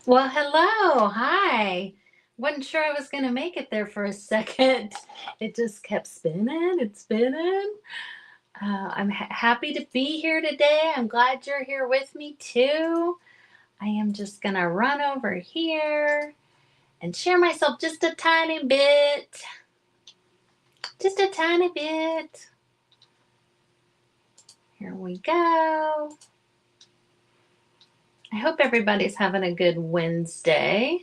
Well, hello. Hi. Wasn't sure I was going to make it there for a second. It just kept spinning and spinning. I'm happy to be here today. I'm glad you're here with me too. I am just going to run over here and share myself just a tiny bit. Just a tiny bit. Here we go. I hope everybody's having a good Wednesday.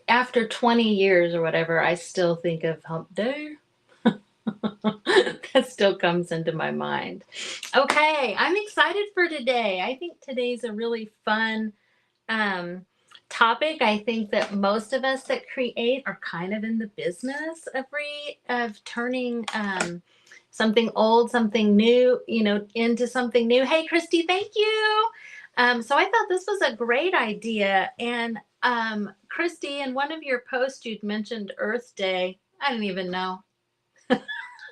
After 20 years or whatever, I still think of hump day. That still comes into my mind. Okay, I'm excited for today. I think today's a really fun um, topic. I think that most of us that create are kind of in the business of turning something old, something new, into something new. Hey, Christy, thank you. So I thought this was a great idea. And Christy, in one of your posts, you'd mentioned Earth Day. I didn't even know.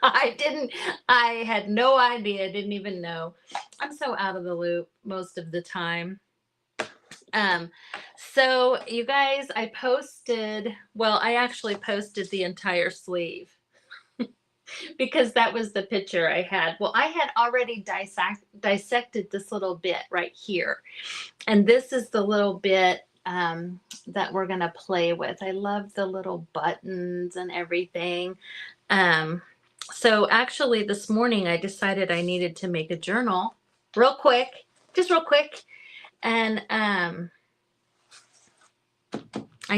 I didn't, I had no idea, didn't even know. I'm so out of the loop most of the time. Um, so you guys, I actually posted the entire sleeve because that was the picture I had. Well, I had already dissected this little bit right here. And this is the little bit that we're going to play with. I love the little buttons and everything. So actually this morning I decided I needed to make a journal real quick, just real quick. And I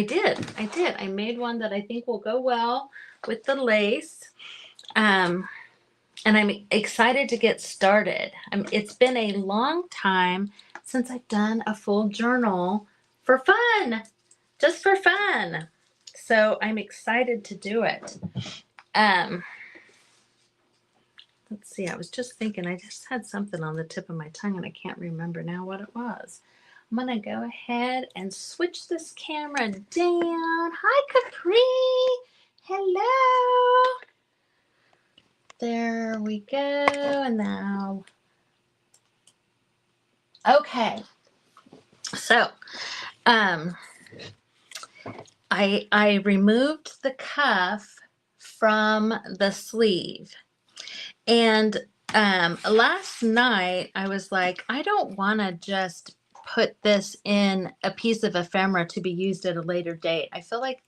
did. I made one that I think will go well with the lace. And I'm excited to get started. It's been a long time since I've done a full journal for fun, just for fun. So I'm excited to do it. Let's see, I was just thinking, I just had something on the tip of my tongue and I can't remember now what it was. I'm going to go ahead and switch this camera down. Hi, Capri. Hello. There we go. And now, okay. So, I removed the cuff from the sleeve. And last night I was like, I don't want to just put this in a piece of ephemera to be used at a later date. I feel like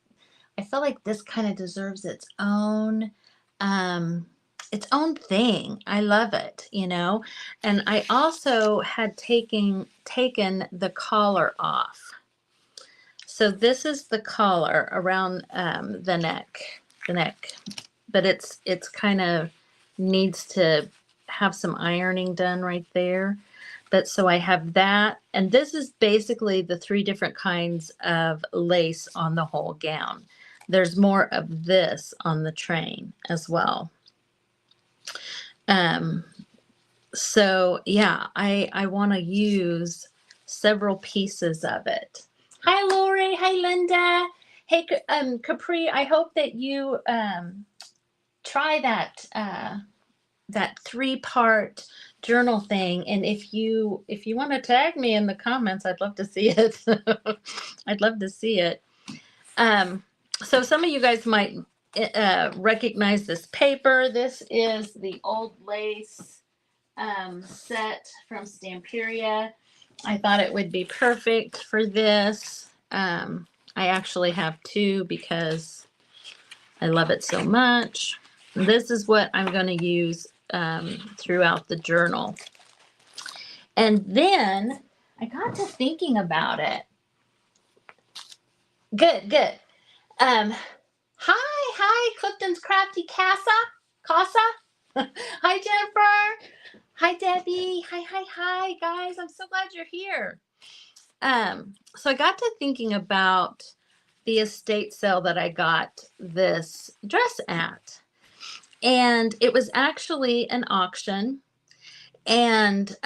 this kind of deserves its own thing. I love it, And I also had taken the collar off. So this is the collar around the neck, but it's kind of needs to have some ironing done right there. But so I have that, and this is basically the 3 different kinds of lace on the whole gown. There's more of this on the train as well. So yeah, I want to use several pieces of it. Hi, Lori. Hi, Linda. Hey, Capri. I hope that you try that 3-part journal thing, and if you want to tag me in the comments, I'd love to see it. I'd love to see it. So some of you guys might recognize this paper. This is the old lace set from Stamperia. I thought it would be perfect for this. I actually have 2 because I love it so much. This is what I'm going to use throughout the journal. And then I got to thinking about it. Good. Hi, Clifton's Crafty Casa. Hi, Jennifer. Hi, Debbie. Hi, guys. I'm so glad you're here. So I got to thinking about the estate sale that I got this dress at. And it was actually an auction. And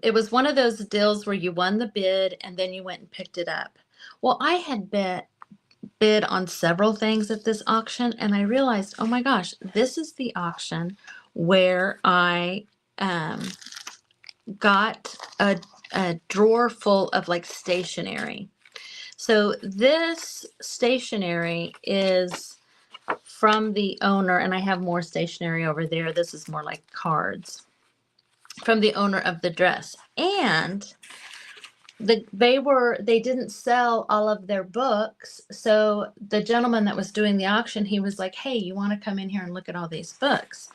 it was one of those deals where you won the bid and then you went and picked it up. Well, I had bid on several things at this auction, and I realized, oh my gosh, this is the auction where I got drawer full of like stationery. So this stationery is from the owner, and I have more stationery over there. This is more like cards from the owner of the dress. And they didn't sell all of their books. So the gentleman that was doing the auction, he was like, "Hey, you want to come in here and look at all these books?"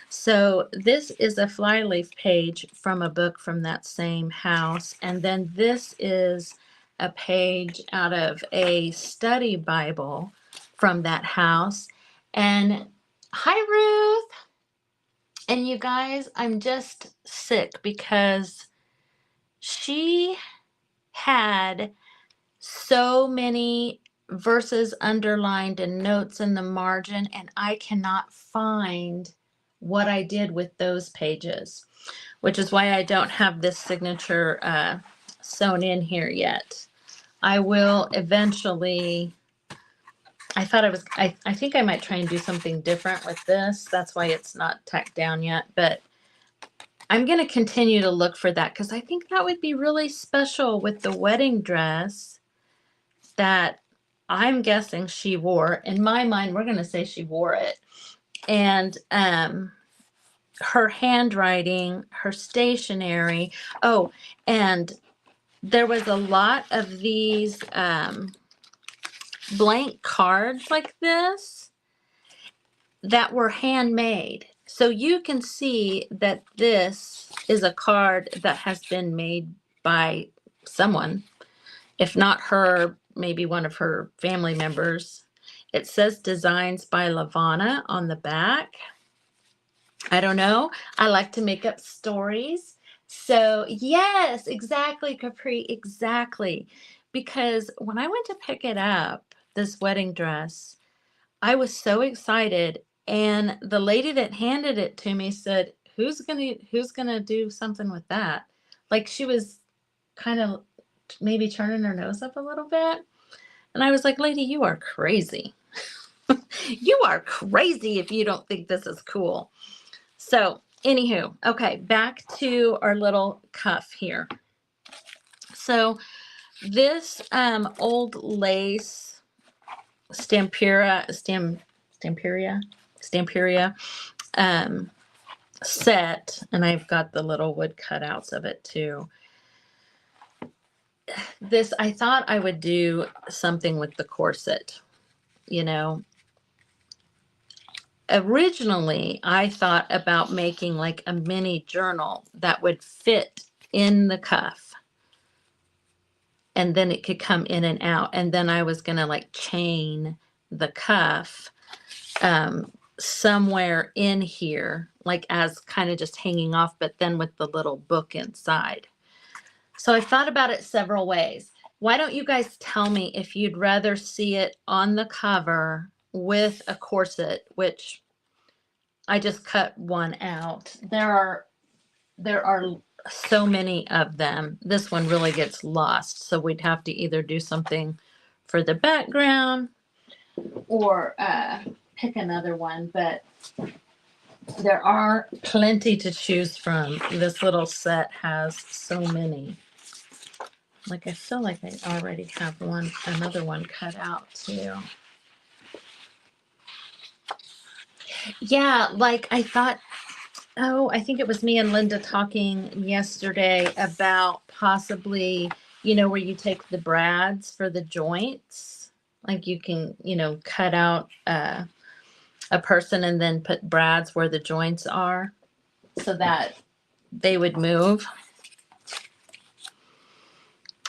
So this is a flyleaf page from a book from that same house. And then this is a page out of a study Bible from that house. And hi, Ruth. And you guys, I'm just sick because she had so many verses underlined and notes in the margin, and I cannot find what I did with those pages, which is why I don't have this signature sewn in here yet. I will eventually. I think I might try and do something different with this. That's why it's not tacked down yet, but I'm going to continue to look for that because I think that would be really special with the wedding dress that I'm guessing she wore. In my mind, we're going to say she wore it. And her handwriting, her stationery. Oh, and there was a lot of these blank cards like this that were handmade. So you can see that this is a card that has been made by someone, if not her, maybe one of her family members. It says Designs by Lavana on the back. I don't know. I like to make up stories. So yes, exactly, Capri, exactly. Because when I went to pick it up, this wedding dress, I was so excited. And the lady that handed it to me said, who's gonna do something with that? Like she was kind of maybe turning her nose up a little bit. And I was like, lady, you are crazy. You are crazy if you don't think this is cool. So anywho, okay, back to our little cuff here. So this old lace Stamperia set, and I've got the little wood cutouts of it too. This, I thought I would do something with the corset, you know. Originally, I thought about making like a mini journal that would fit in the cuff. And then it could come in and out. And then I was going to like chain the cuff somewhere in here, like as kind of just hanging off, but then with the little book inside. So I thought about it several ways. Why don't you guys tell me if you'd rather see it on the cover with a corset, which I just cut one out. There are so many of them. This one really gets lost. So we'd have to either do something for the background or pick another one. But there are plenty to choose from. This little set has so many. Like I feel like I already have another one cut out too. Yeah, like I thought. Oh, I think it was me and Linda talking yesterday about possibly, where you take the brads for the joints. Like you can, cut out a person and then put brads where the joints are so that they would move.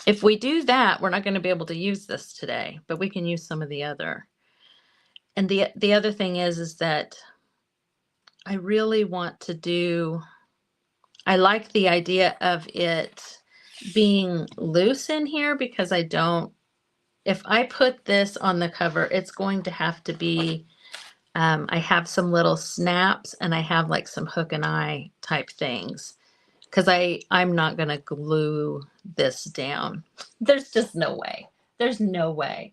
If we do that, we're not going to be able to use this today, but we can use some of the other. And the other thing is that I really want to do, I like the idea of it being loose in here because if I put this on the cover, it's going to have to be, I have some little snaps and I have like some hook and eye type things because I'm not going to glue this down. There's just no way. There's no way.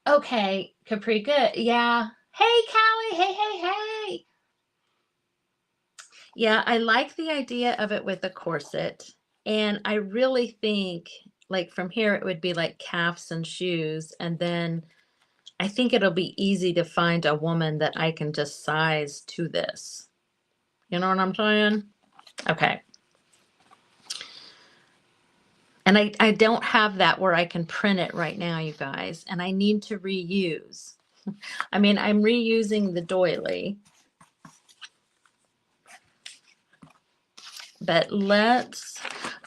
Okay, Capri, good. Yeah. Hey, Callie. Hey, hey, hey. Yeah, I like the idea of it with the corset. And I really think, like, from here, it would be like calves and shoes. And then I think it'll be easy to find a woman that I can just size to this. You know what I'm saying? Okay. And I don't have that where I can print it right now, you guys. And I need to reuse. I mean, I'm reusing the doily. But let's,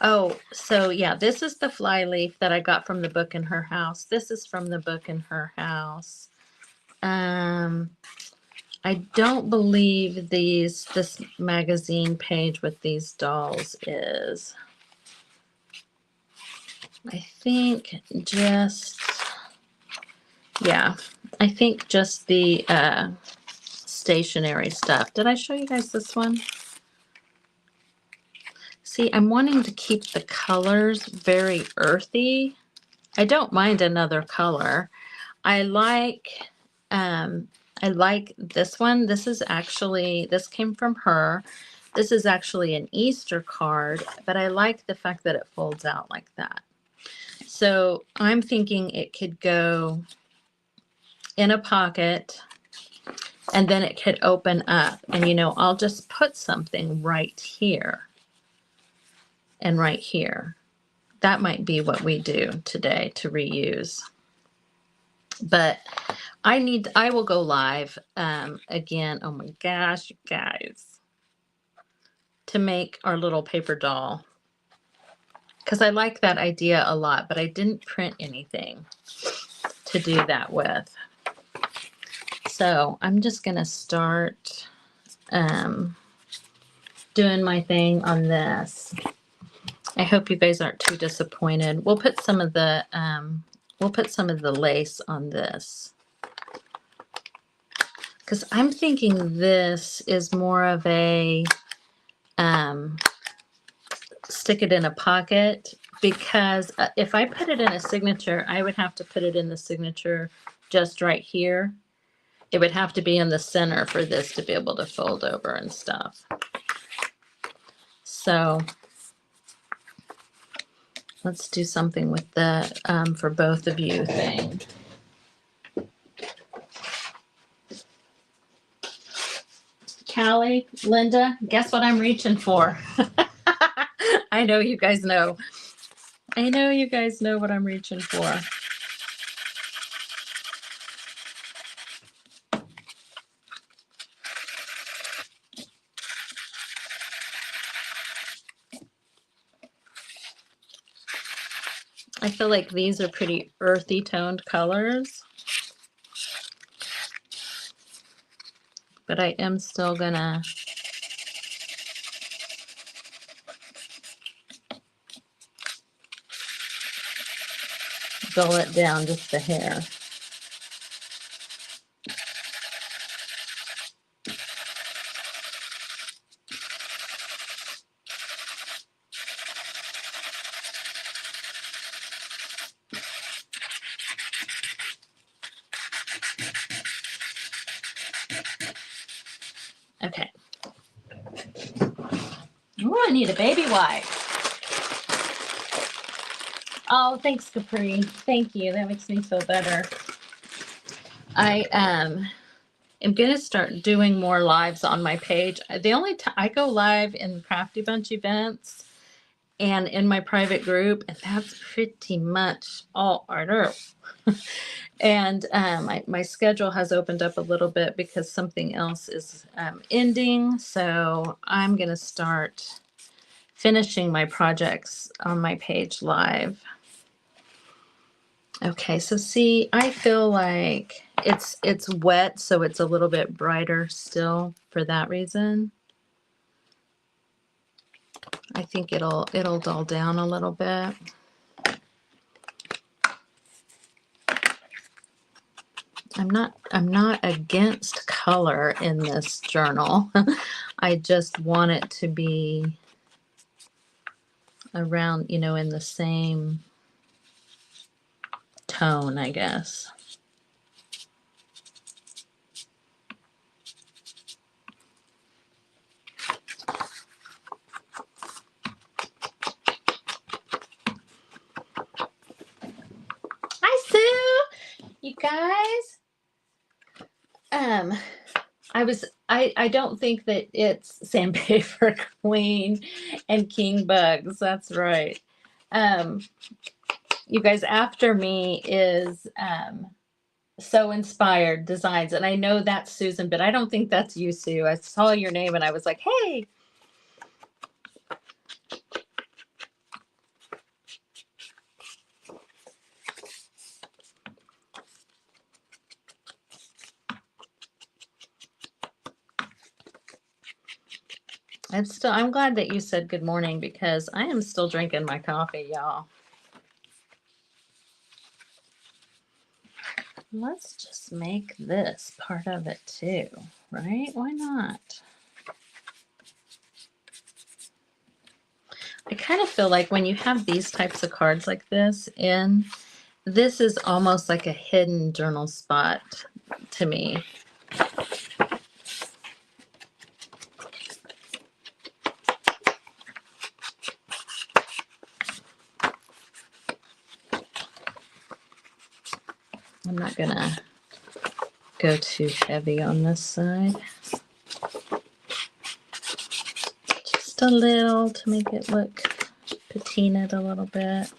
oh, so yeah, this is the fly leaf that I got from the book in her house. This is from the book in her house. I don't believe this magazine page with these dolls is. I think just, yeah, I think just the stationery stuff. Did I show you guys this one? See, I'm wanting to keep the colors very earthy. I don't mind another color. I like this one. This is actually, this came from her. This is actually an Easter card, but I like the fact that it folds out like that. So I'm thinking it could go in a pocket and then it could open up. And, you know, I'll just put something right here and right here. That might be what we do today to reuse. But I will go live again. Oh my gosh, you guys, to make our little paper doll. Because I like that idea a lot, but I didn't print anything to do that with. So I'm just going to start doing my thing on this. I hope you guys aren't too disappointed. We'll put some of the lace on this. Because I'm thinking this is more of a stick it in a pocket, because if I put it in a signature, I would have to put it in the signature just right here. It would have to be in the center for this to be able to fold over and stuff. So let's do something with the for both of you thing. Callie, Linda, guess what I'm reaching for? I know you guys know. I know you guys know what I'm reaching for. I feel like these are pretty earthy toned colors. But I am still gonna dull it down just a hair. Okay. Oh, I need a baby wipe. Oh, thanks, Capri. Thank you. That makes me feel better. I am going to start doing more lives on my page. The only time I go live in Crafty Bunch events and in my private group, and that's pretty much all I do. And my schedule has opened up a little bit because something else is ending. So I'm going to start finishing my projects on my page live. Okay, so see, I feel like it's wet, so it's a little bit brighter still for that reason. I think it'll dull down a little bit. I'm not against color in this journal. I just want it to be around, you know, in the same tone, I guess. You guys, I don't think that it's Sandpaper Queen and King Bugs. That's right. You guys, after me is So Inspired Designs, and I know that's Susan, but I don't think that's you, Sue. I saw your name and I was like, hey. I'm glad that you said good morning because I am still drinking my coffee, y'all. Let's just make this part of it too, right? Why not? I kind of feel like when you have these types of cards like this this is almost like a hidden journal spot to me. I'm not gonna go too heavy on this side. Just a little to make it look patinaed a little bit.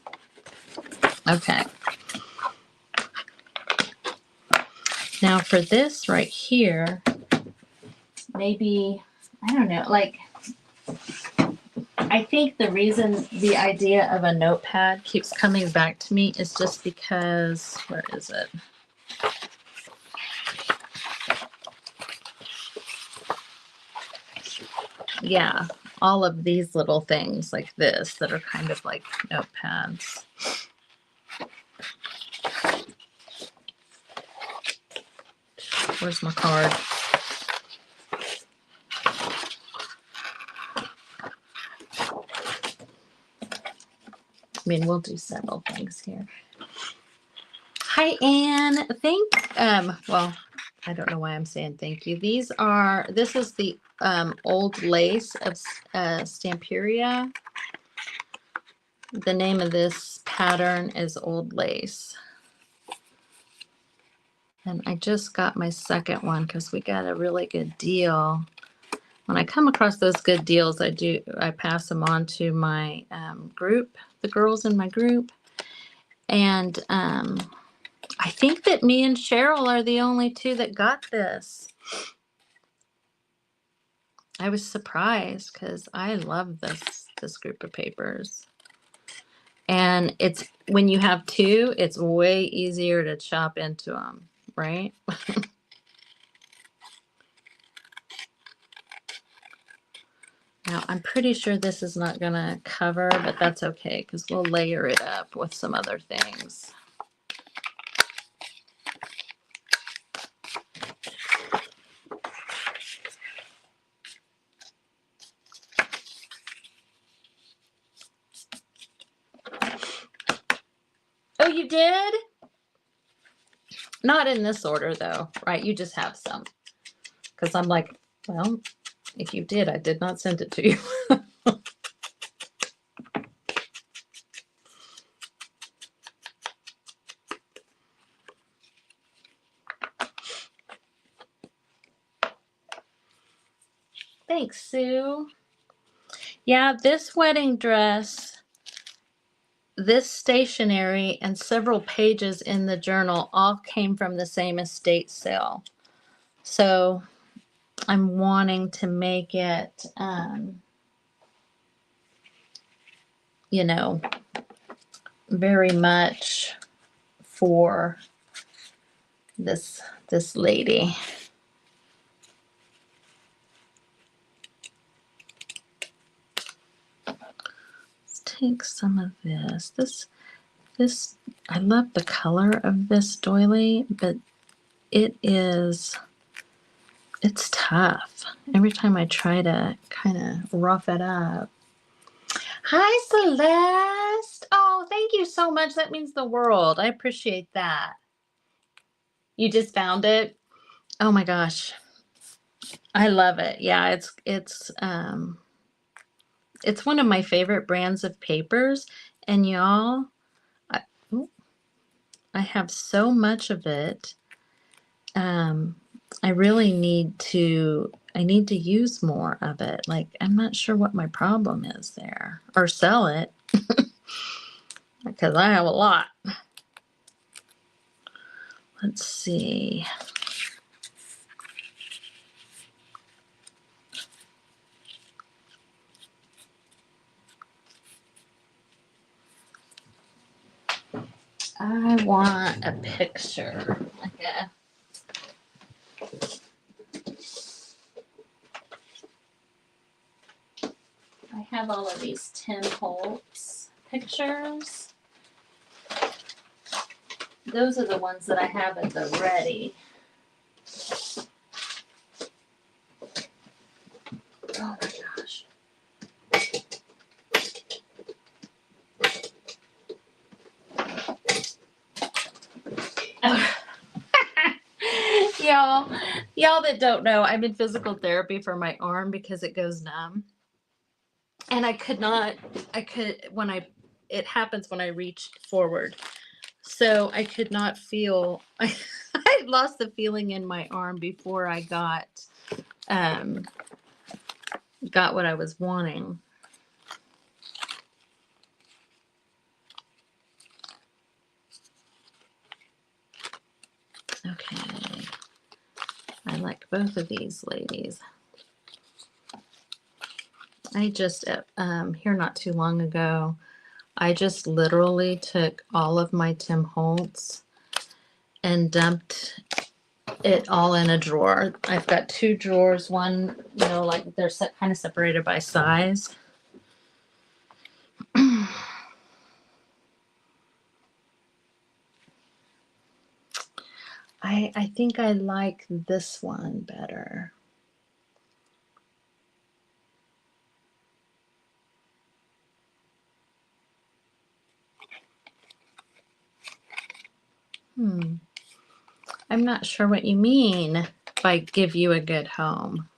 Okay. Now for this right here, maybe, I don't know, like, I think the reason the idea of a notepad keeps coming back to me is just because, where is it? Yeah, all of these little things like this that are kind of like notepads. Where's my card? I mean, we'll do several things here. Hi, Anne. Well, I don't know why I'm saying thank you. This is the old lace of Stamperia. The name of this pattern is Old Lace. And I just got my second one because we got a really good deal. When I come across those good deals, I pass them on to my group, the girls in my group. And I think that me and Cheryl are the only two that got this. I was surprised because I love this group of papers. And it's when you have two, it's way easier to chop into them, right? Now, I'm pretty sure this is not going to cover, but that's okay because we'll layer it up with some other things. Oh, you did? Not in this order, though, right? You just have some. Because I'm like, well, if you did, I did not send it to you. Thanks, Sue. Yeah, this wedding dress, this stationery, and several pages in the journal all came from the same estate sale. So I'm wanting to make it, you know, very much for this lady. Let's take some of this. This I love the color of this doily, but it's tough. Every time I try to kind of rough it up. Hi, Celeste. Oh, thank you so much. That means the world. I appreciate that. You just found it? Oh my gosh. I love it. Yeah, it's one of my favorite brands of papers. And y'all, I I have so much of it. I really I need to use more of it. Like, I'm not sure what my problem is there. Or sell it, because I have a lot. Let's see. I want a picture. Okay. I have all of these Tim Holtz pictures. Those are the ones that I have at the ready. Oh my gosh. Oh. Y'all that don't know, I'm in physical therapy for my arm because it goes numb. And it happens when I reach forward. So I could not feel, I lost the feeling in my arm before I got what I was wanting. Okay. I like both of these ladies. I just, here not too long ago, I just literally took all of my Tim Holtz and dumped it all in a drawer. I've got two drawers. One, like they're kind of separated by size. I think I like this one better. I'm not sure what you mean by give you a good home.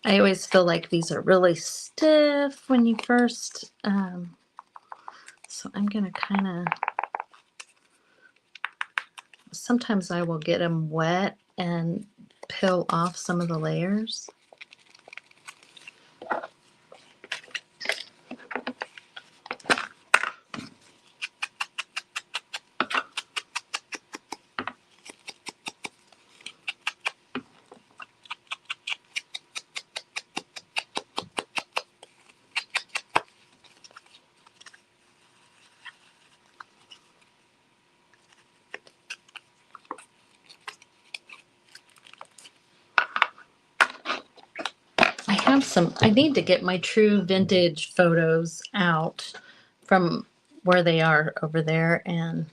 I always feel like these are really stiff when you first, so I'm going to kind of, sometimes I will get them wet and peel off some of the layers. I need to get my true vintage photos out from where they are over there and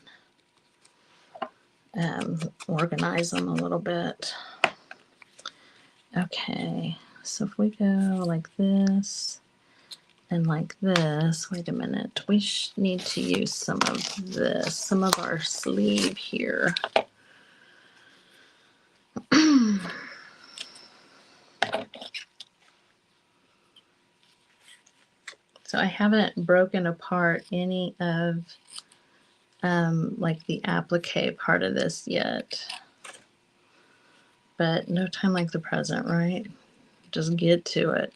organize them a little bit. Okay, so if we go like this and like this, wait a minute, we need to use some of this, some of our sleeve here. So I haven't broken apart any of like the applique part of this yet. But no time like the present, right? Just get to it.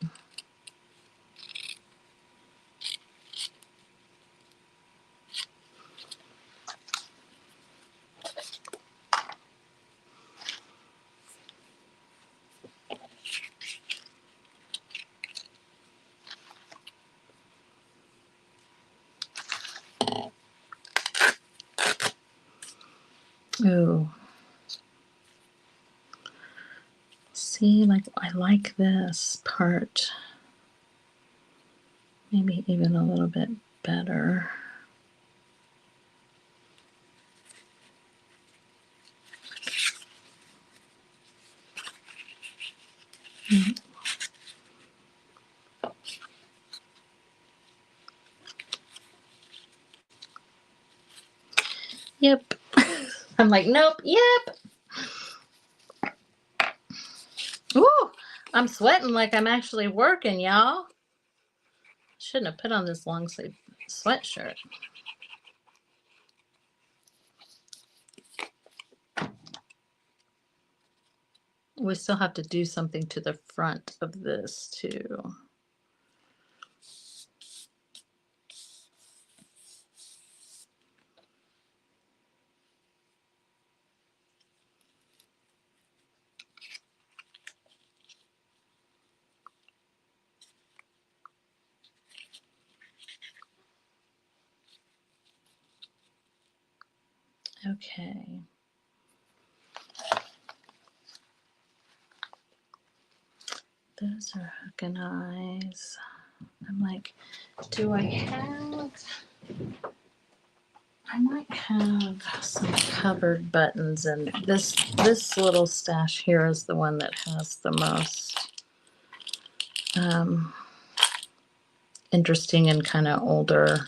Oh. See, like I like this part maybe even a little bit better. Mm-hmm. Yep. I'm like, nope, yep. Ooh, I'm sweating like I'm actually working, y'all. Shouldn't have put on this long sleeve sweatshirt. We still have to do something to the front of this too. Okay. Those are hooking eyes. I'm like, do I have... I might have some covered buttons, and this little stash here is the one that has the most interesting and kind of older.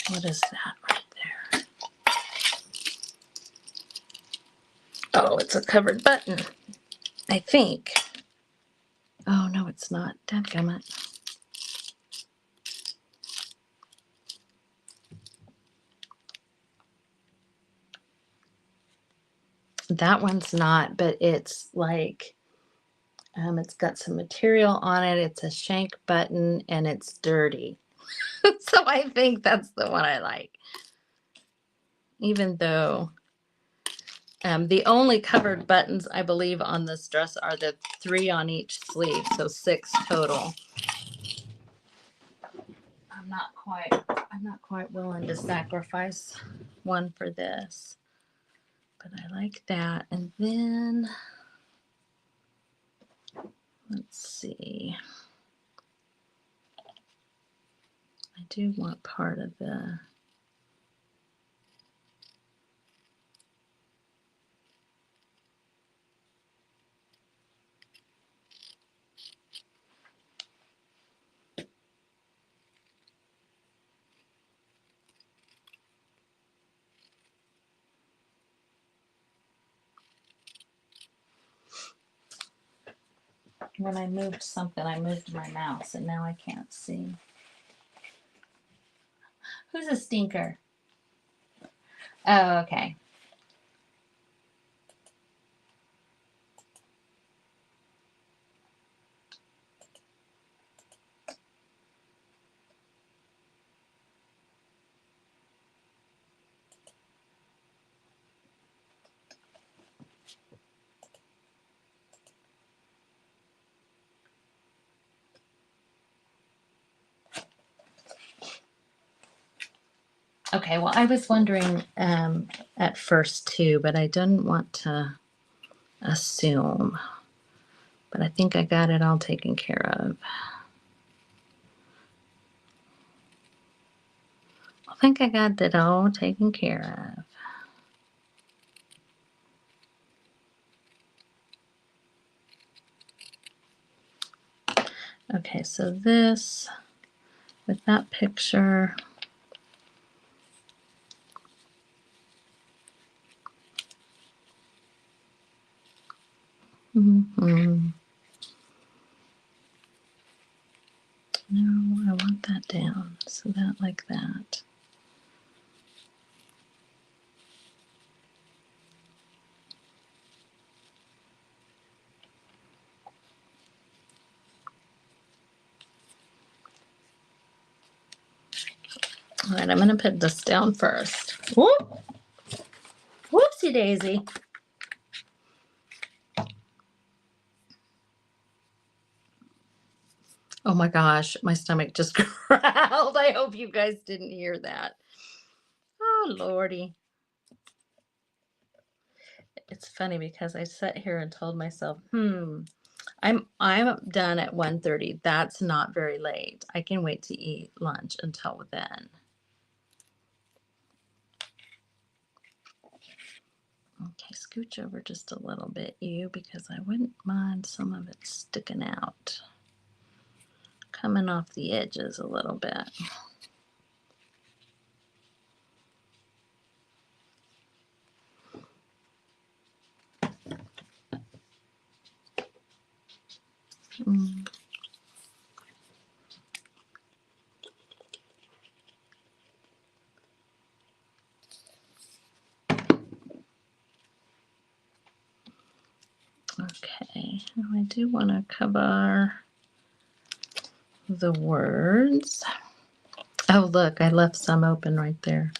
What is that right there? Oh, it's a covered button, I think. Oh no, it's not. Dadgummit. That one's not, but it's like, it's got some material on it. It's a shank button and it's dirty. So I think that's the one I like. Even though the only covered buttons I believe on this dress are the 3 on each sleeve, so 6 total. I'm not quite willing to sacrifice one for this. But I like that. And then let's see. I do want part of the... When I moved something, I moved my mouse and now I can't see. Who's a stinker? Oh, okay. Okay, well, I was wondering at first too, but I didn't want to assume. But I think I got it all taken care of. I think I got it all taken care of. Okay, so this, with that picture, no, I want that down, so that like that. All right, I'm going to put this down first. Whoop! Whoopsie daisy. Oh my gosh, my stomach just growled. I hope you guys didn't hear that. Oh, Lordy. It's funny because I sat here and told myself, I'm done at 1:30. That's not very late. I can wait to eat lunch until then. Okay, scooch over just a little bit, you, because I wouldn't mind some of it sticking out, coming off the edges a little bit. Okay, now I do want to cover the words. Oh, look, I left some open right there.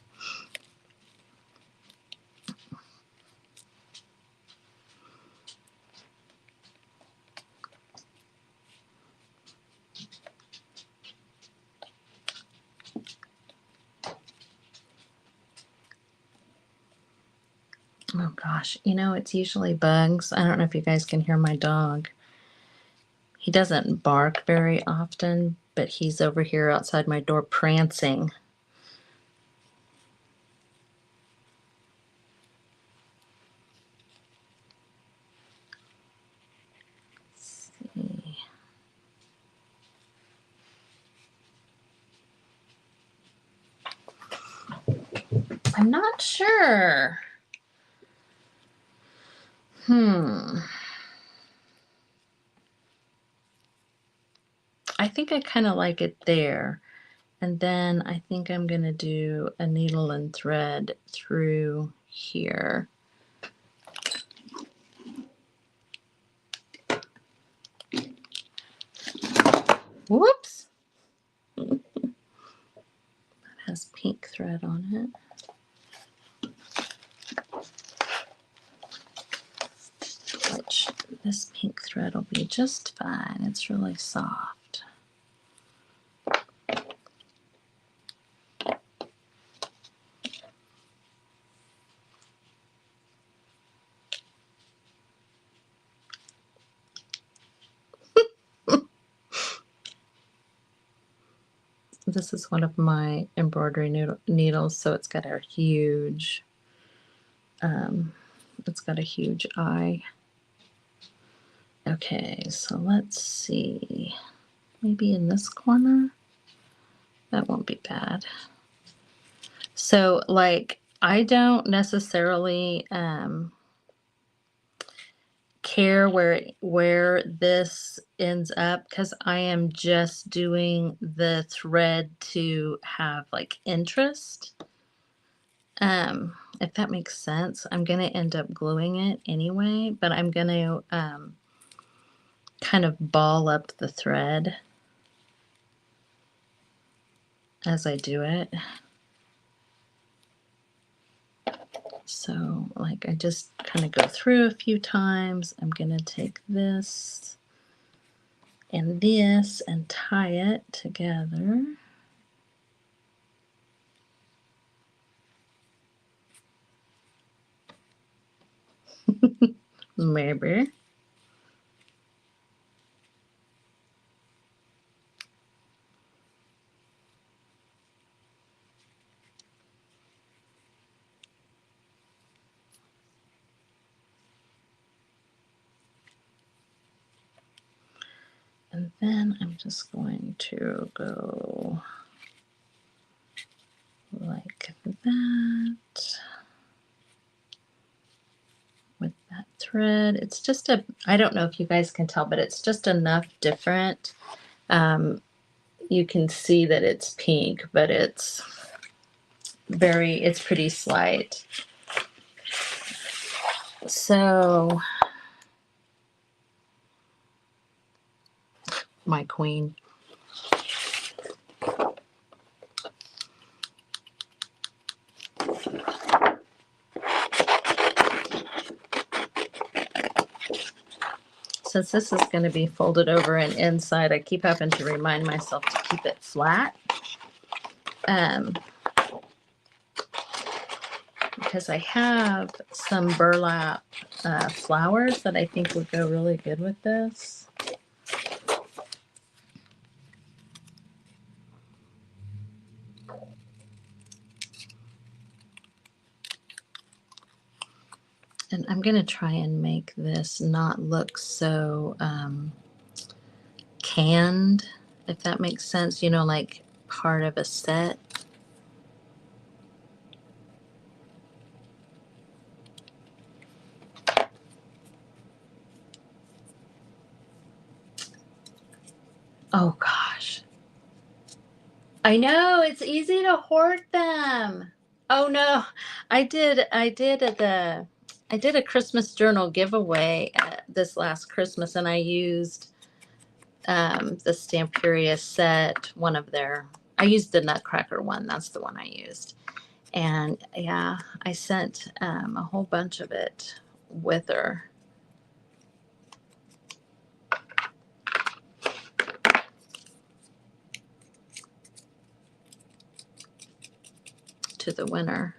Oh gosh, you know, it's usually bugs. I don't know if you guys can hear my dog. He doesn't bark very often, but he's over here outside my door prancing. Let's see. I'm not sure. I think I kind of like it there. And then I think I'm going to do a needle and thread through here. Whoops! That has pink thread on it. Which this pink thread will be just fine. It's really soft. This is one of my embroidery needles, so it's got a huge, eye. Okay, so let's see. Maybe in this corner? That won't be bad. So, like, I don't necessarily care where this ends up, because I am just doing the thread to have like interest. If that makes sense. I'm going to end up gluing it anyway, but I'm going to kind of ball up the thread as I do it. So, like, I just kind of go through a few times. I'm going to take this and this and tie it together. Maybe. And then I'm just going to go like that with that thread. It's just I don't know if you guys can tell, but it's just enough different. You can see that it's pink, but it's pretty slight. So, my queen. Since this is going to be folded over and inside, I keep having to remind myself to keep it flat. Because I have some burlap flowers that I think would go really good with this. And I'm going to try and make this not look so canned, if that makes sense, you know, like part of a set. Oh gosh. I know, it's easy to hoard them. Oh no, I did a Christmas journal giveaway this last Christmas, and I used the Stamperia set, one of their. I used the Nutcracker one. That's the one I used, and yeah, I sent a whole bunch of it with her. To the winner.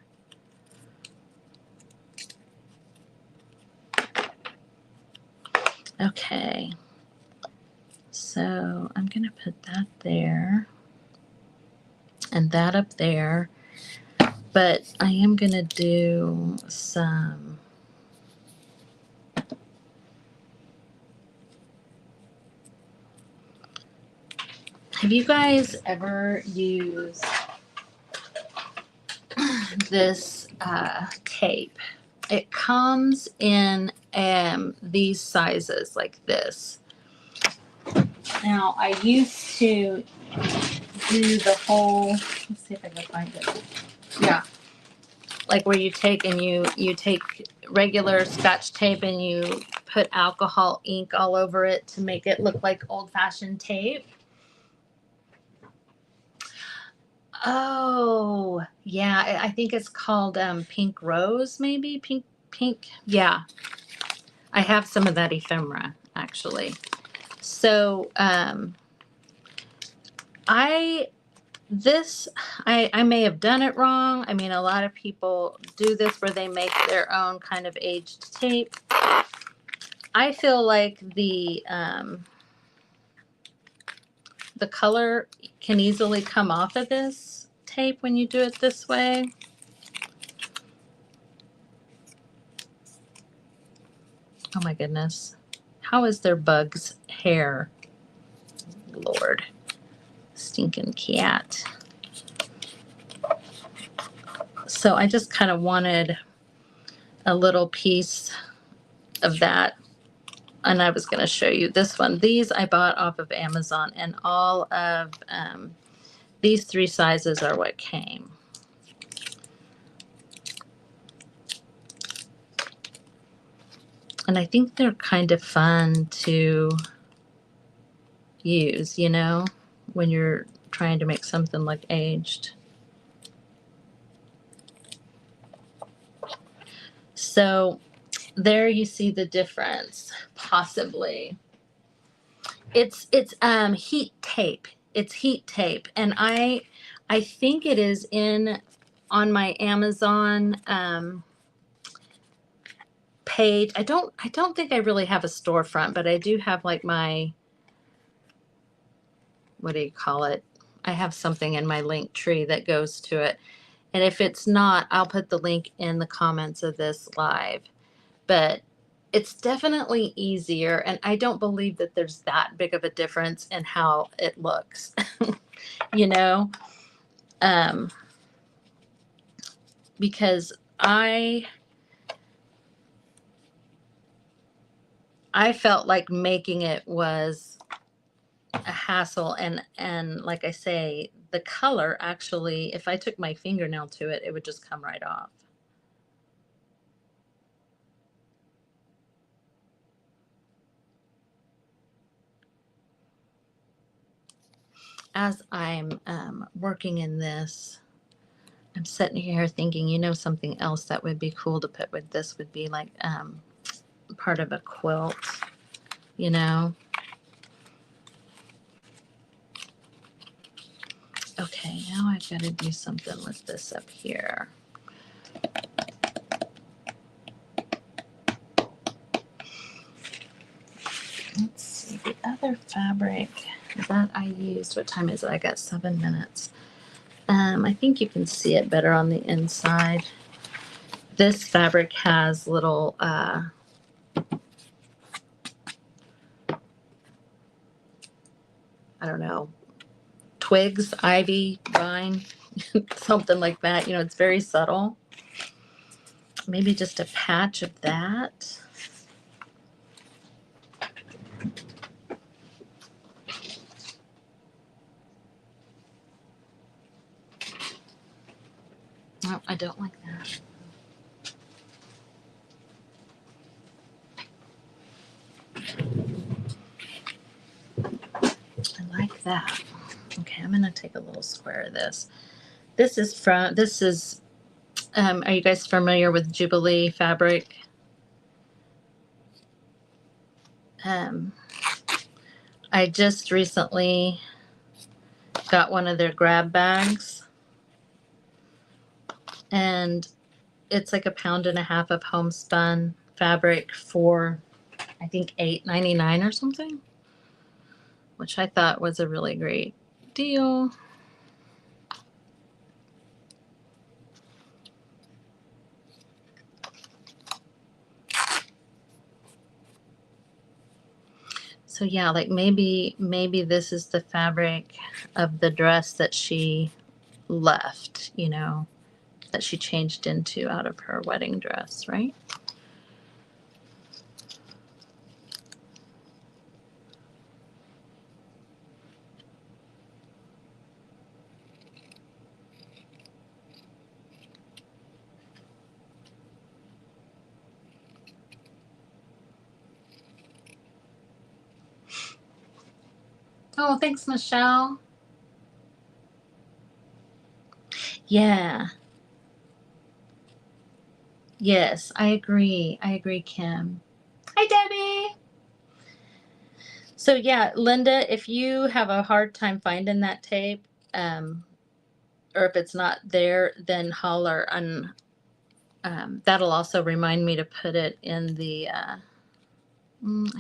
Okay, so I'm going to put that there and that up there, but I am going to do some have you guys ever used this tape? It comes in these sizes like this. Now, I used to do the whole, let's see if I can find it. Yeah. Like where you take and you take regular Scotch tape and you put alcohol ink all over it to make it look like old-fashioned tape. Oh, yeah, I think it's called Pink Rose, maybe? Pink, yeah. I have some of that ephemera, actually. So, I may have done it wrong. I mean, a lot of people do this where they make their own kind of aged tape. I feel like the color can easily come off of this tape when you do it this way. Oh my goodness. How is there bugs hair? Lord. Stinking cat. So I just kind of wanted a little piece of that. And I was going to show you this one. These I bought off of Amazon, and all of these 3 sizes are what came. And I think they're kind of fun to use, you know, when you're trying to make something look aged. So there you see the difference, possibly. It's heat tape. It's heat tape, and I think it is on my Amazon page. I don't think I really have a storefront, but I do have like my, what do you call it? I have something in my link tree that goes to it. And if it's not, I'll put the link in the comments of this live. But it's definitely easier, and I don't believe that there's that big of a difference in how it looks. You know, because I felt like making it was a hassle, and like I say, the color actually, if I took my fingernail to it, it would just come right off. As I'm working in this, I'm sitting here thinking, you know, something else that would be cool to put with this would be like part of a quilt, you know. Okay, now I've got to do something with this up here. Let's see, the other fabric that I used, what time is it? I got 7 minutes. I think you can see it better on the inside. This fabric has little, I don't know, twigs, ivy, vine, something like that. You know, it's very subtle. Maybe just a patch of that. No, I don't like that. I like that. Okay, I'm going to take a little square of this. This is, are you guys familiar with Jubilee fabric? I just recently got one of their grab bags, and it's like 1.5 pounds of homespun fabric for, I think, $8.99 or something, which I thought was a really great deal. So yeah, like maybe this is the fabric of the dress that she left, you know, that she changed into out of her wedding dress, right? Oh, thanks, Michelle. Yeah. Yes, I agree. I agree, Kim. Hi, Debbie. So yeah, Linda, if you have a hard time finding that tape, or if it's not there, then holler, and that'll also remind me to put it in the. I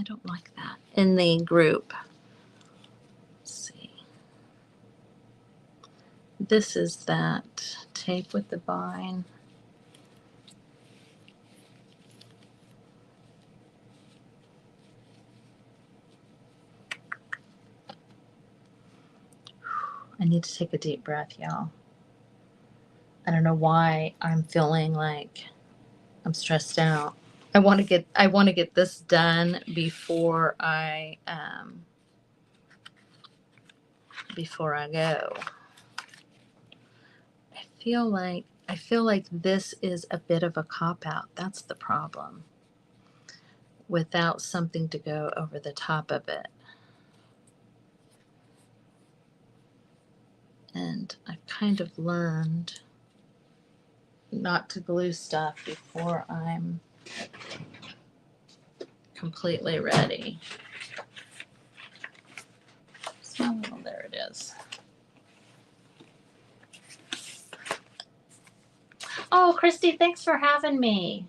don't like that in the group. Let's see. This is that tape with the vine. I need to take a deep breath, y'all. I don't know why I'm feeling like I'm stressed out. I want to get this done before I go. I feel like this is a bit of a cop out. That's the problem. Without something to go over the top of it. And I've kind of learned not to glue stuff before I'm completely ready. So, there it is. Oh, Christy, thanks for having me.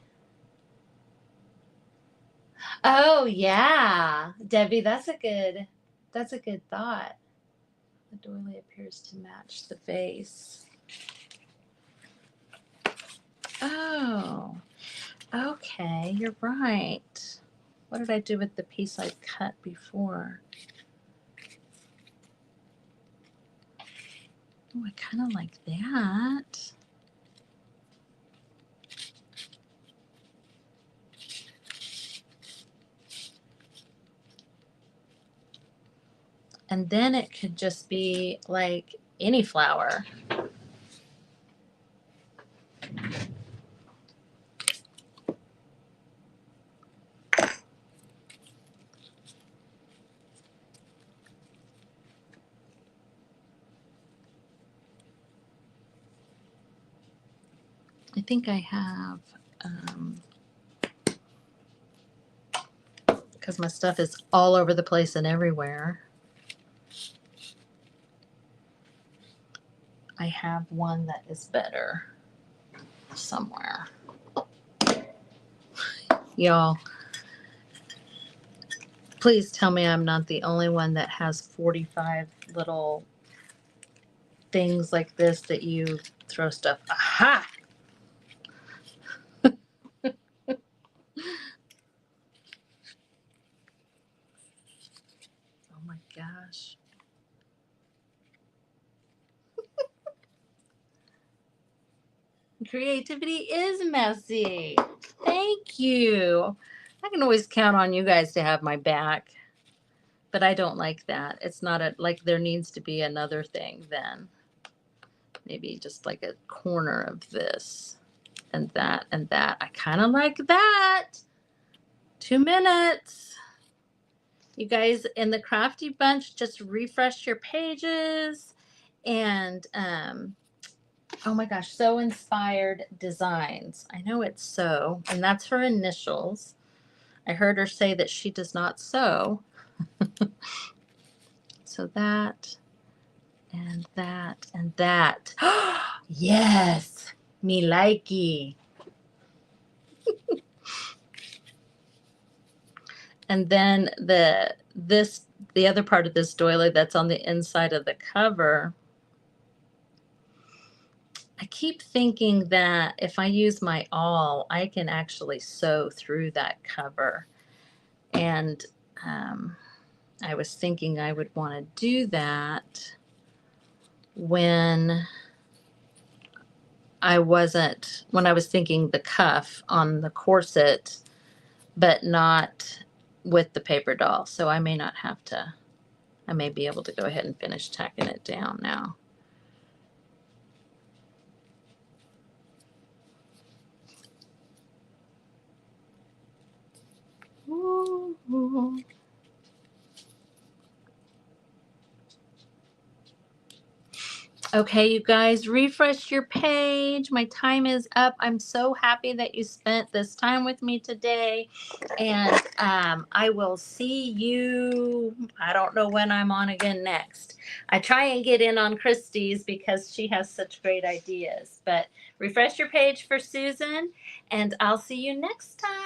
Oh, yeah. Debbie, that's a good thought. The doily appears to match the vase. Oh, okay, you're right. What did I do with the piece I cut before? Oh, I kind of like that. And then it could just be like any flower. I think I have, because my stuff is all over the place and everywhere. I have one that is better somewhere. Y'all, please tell me I'm not the only one that has 45 little things like this that you throw stuff. Aha! gosh. Creativity is messy. Thank you. I can always count on you guys to have my back. But I don't like that. It's not like there needs to be another thing then. Maybe just like a corner of this and that and that. I kind of like that. 2 minutes. You guys in the crafty bunch, just refresh your pages and oh my gosh, So Inspired Designs. I know it's So, and that's her initials. I heard her say that she does not sew. So that and that and that. Yes, me likey. And then the other part of this doily that's on the inside of the cover. I keep thinking that if I use my awl, I can actually sew through that cover. And I was thinking I would want to do that when I was thinking the cuff on the corset, but not with the paper doll. So I may not have to, I may be able to go ahead and finish tacking it down now. Ooh. Okay, you guys, refresh your page. My time is up. I'm so happy that you spent this time with me today. And I will see you, I don't know when I'm on again next. I try and get in on Christie's because she has such great ideas. But refresh your page for Susan, and I'll see you next time.